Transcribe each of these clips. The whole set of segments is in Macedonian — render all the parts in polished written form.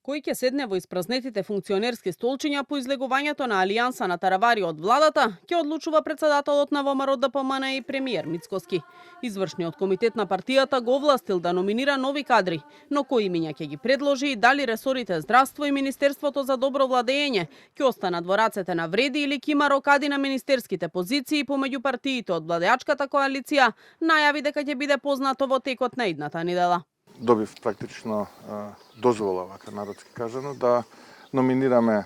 Кој ќе седне во испразнетите функционерски столчиња по излегувањето на алијанса на таравари од владата, ќе одлучува председателот на ВМРО ДПМН и премиер Мицкоски. Извршниот комитет на партијата го овластил да номинира нови кадри, но кои имиња ќе ги предложи и дали ресорите здравство и Министерството за добро владење ќе останат во рацете на Вреди или ќе има рокади на министерските позиции помеѓу партиите од владеачката коалиција, најави дека ќе биде познато во текот на идната недела. Добив практично дозвола, вака народски кажано, да номинираме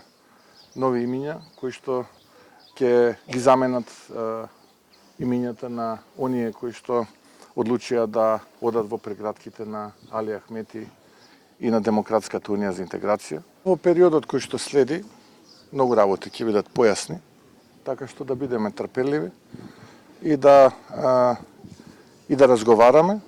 нови имиња кои што ќе ги заменат имињата на оние кои што одлучија да одат во прегратките на Али Ахмети и на Демократската унија за интеграција. Во периодот кој што следи, многу работи ќе бидат појасни, така што да бидеме трпеливи и да разговараме.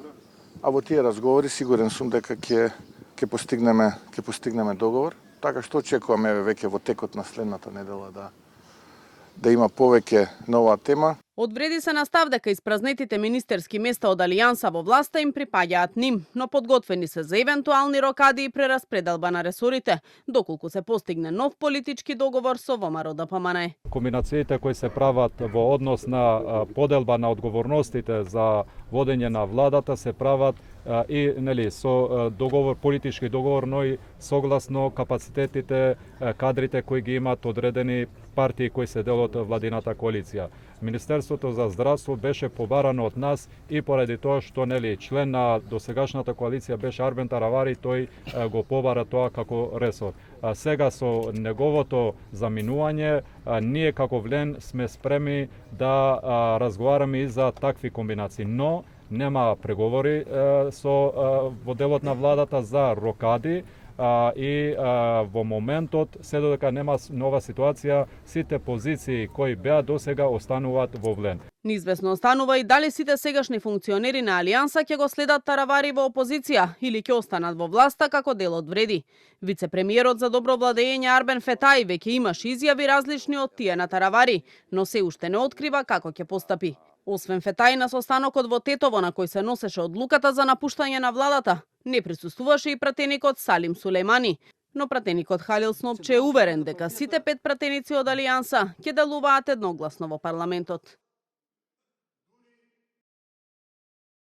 А во тие разговори сигурен сум дека ќе постигнеме договор, така што очекуваме веќе во текот на следната недела да има повеќе на оваа тема. Од Вреди се настав дека испразнетите министерски места од Алијанса во власта им припаѓаат ним, но подготвени се за евентуални рокади и прераспределба на ресорите, доколку се постигне нов политички договор со ВМРО ДПМН. Комбинациите кои се прават во однос на поделба на одговорностите за водење на владата се прават и со договор, политички договор, но и согласно капацитетите, кадрите кои ги имаат одредени партии кои се дел од владината коалиција. Министерството за здравство беше побарано од нас и поради тоа што член на досегашната коалиција беше Арбен Таравари, тој го побара тоа како ресор. Сега со неговото заминување, ние како ВЛЕН сме спремни да разговараме и за такви комбинации, но нема преговори во делот на владата за рокади и во моментот, се додека нема нова ситуација, сите позиции кои беа досега остануваат во ВЛЕН. Неизвестно останува и дали сите сегашни функционери на Алијанса ќе го следат Таравари во опозиција или ќе останат во власта како дел од Вреди. Вице-премиерот за добро владење Арбен Фетај веќе имаше изјави различни од тие на Таравари, но се уште не открива како ќе постапи. Освен Фетај, на состанокот во Тетово на кој се носеше одлуката за напуштање на владата, не присуствуваше и пратеникот Салим Сулејмани. Но пратеникот Халил Снопче е уверен дека сите 5 пратеници од Алијанса ќе делуваат едногласно во парламентот.